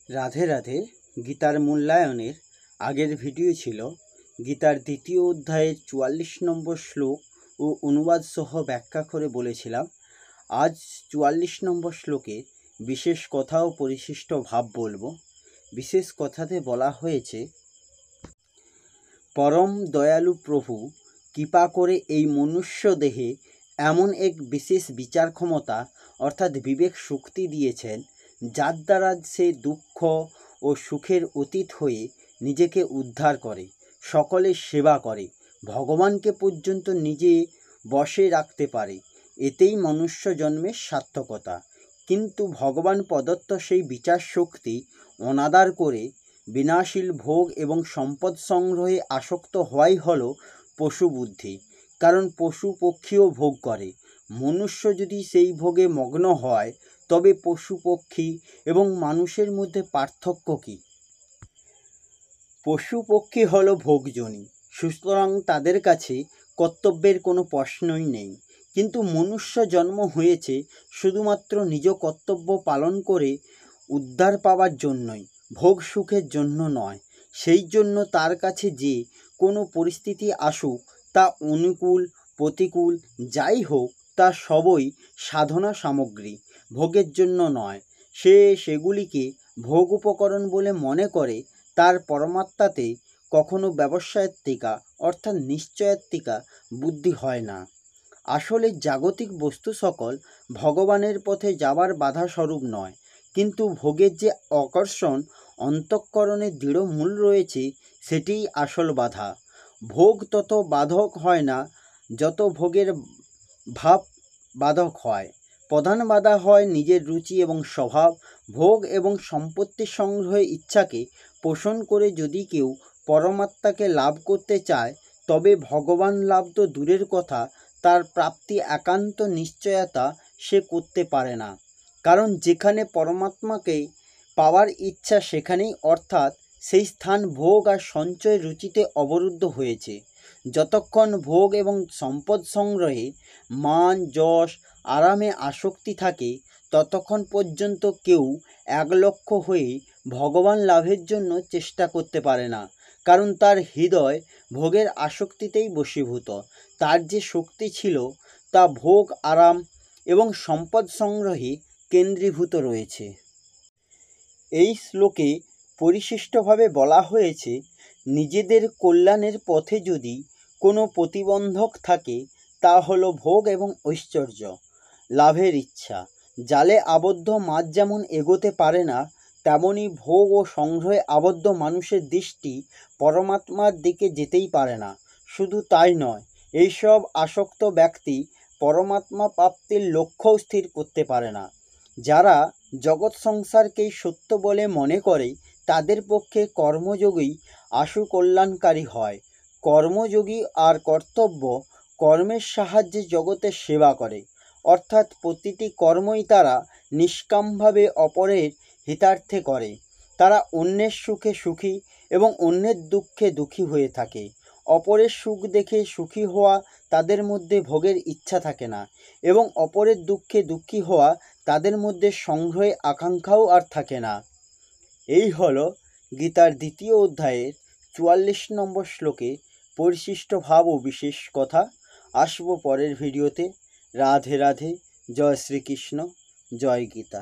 রাধে রাধে। গীতার মূল্যায়নের আগের ভিডিও ছিল গীতার দ্বিতীয় অধ্যায়ের 44 নম্বর শ্লোক ও অনুবাদ সহ ব্যাখ্যা করে বলেছিলাম আজ 44 নম্বর শ্লোকে বিশেষ কথা ও পরিশিষ্ট ভাব বলবো। বিশেষ কথাতে বলা হয়েছে, পরম দয়ালু প্রভু কৃপা করে এই মনুষ্য দেহে এমন এক বিশেষ বিচার ক্ষমতা অর্থাৎ বিবেক শক্তি দিয়েছেন, যার দ্বারা সে দুঃখ ও সুখের অতীত হয়ে নিজেকে উদ্ধার করে, সকলের সেবা করে, ভগবানকে পর্যন্ত নিজে বশে রাখতে পারে। এতেই মনুষ্য জন্মের সার্থকতা। কিন্তু ভগবান প্রদত্ত সেই বিচার শক্তি অনাদার করে বিনাশীল ভোগ এবং সম্পদ সংগ্রহে আসক্ত হওয়াই হলো পশু বুদ্ধি। কারণ পশু পক্ষীও ভোগ করে। মনুষ্য যদি সেই ভোগে মগ্ন হয়, তবে পশু পক্ষী এবং মানুষের মধ্যে পার্থক্য কী? পশু পক্ষী হলো ভোগজনী, সুতরাং তাদের কাছে কর্তব্যের কোনো প্রশ্নই নেই। কিন্তু মনুষ্য জন্ম হয়েছে শুধুমাত্র নিজ কর্তব্য পালন করে উদ্ধার পাওয়ার জন্যই, ভোগ সুখের জন্য নয়। সেই জন্য তার কাছে যে কোনো পরিস্থিতি আসুক, তা অনুকূল প্রতিকূল যাই হোক, তা সবই সাধনা সামগ্রী, ভোগের জন্য নয়। সে সেগুলিকে ভোগ উপকরণ বলে মনে করে। তার পরমাত্মাতে কখনো ব্যবসায়িকা অর্থাৎ নিশ্চয়াত্মিকা বুদ্ধি হয় না। আসলে জাগতিক বস্তু সকল ভগবানের পথে যাবার বাধা স্বরূপ নয়, কিন্তু ভোগের যে আকর্ষণ অন্তঃকরণে দৃঢ় মূল রয়েছে, সেটিই আসল বাধা। ভোগ তত বাধক হয় না যত ভোগের ভাব বাধক হয়। প্রধান বাধা হয় নিজের রুচি এবং স্বভাব। ভোগ এবং সম্পত্তি সংগ্রহের ইচ্ছাকে পোষণ করে যদি কেউ পরমাত্মাকে লাভ করতে চায়, তবে ভগবান লাভ তো দূরের কথা, তার প্রাপ্তি একান্ত নিশ্চয়তা সে করতে পারে না। কারণ যেখানে পরমাত্মাকে পাওয়ার ইচ্ছা, সেখানেই অর্থাৎ সেই স্থান ভোগ আর সঞ্চয় রুচিতে অবরুদ্ধ হয়েছে। যতক্ষণ ভোগ এবং সম্পদ সংগ্রহে মান যশ আরামে আসক্তি থাকে, ততক্ষণ পর্যন্ত কেউ একলক্ষ হয়ে ভগবান লাভের জন্য চেষ্টা করতে পারে না। কারণ তার হৃদয় ভোগের আসক্তিতেই বশীভূত। তার যে শক্তি ছিল, তা ভোগ আরাম এবং সম্পদ সংগ্রহে কেন্দ্রীভূত রয়েছে। এই শ্লোকে পরিশিষ্টভাবে বলা হয়েছে, নিজেদের কল্যাণের পথে যদি কোনো প্রতিবন্ধক থাকে, তা হলো ভোগ এবং ঐশ্বর্য লাভের ইচ্ছা। জালে আবদ্ধ মাছ যেমন এগোতে পারে না, তেমনি ভোগ ও সংগ্রহে আবদ্ধ মানুষের দৃষ্টি পরমাত্মার দিকে যেতেই পারে না। শুধু তাই নয়, এইসব আসক্ত ব্যক্তি পরমাত্মা প্রাপ্তির লক্ষ্যও স্থির করতে পারে না। যারা জগৎ সংসারকেই সত্য বলে মনে করে, তাদের পক্ষে কর্মযোগই আশু কল্যাণকারী হয়। কর্মযোগী আর কর্তব্য কর্মের সাহায্যে জগতের সেবা করে, অর্থাৎ প্রতিটি কর্মই তারা নিষ্কামভাবে অপরের হিতার্থে করে। তারা অন্যের সুখে সুখী এবং অন্যের দুঃখে দুঃখী হয়ে থাকে। অপরের সুখ দেখে সুখী হওয়া তাদের মধ্যে ভোগের ইচ্ছা থাকে না, এবং অপরের দুঃখে দুঃখী হওয়া তাদের মধ্যে সংগ্রহের আকাঙ্ক্ষাও আর থাকে না। এই হলো গীতার দ্বিতীয় অধ্যায়ের 44 নম্বর শ্লোকে পরিশিষ্ট ভাব ও বিশেষ কথা। আসবো পরের ভিডিওতে। রাধে রাধে। জয় শ্রীকৃষ্ণ। জয় গীতা।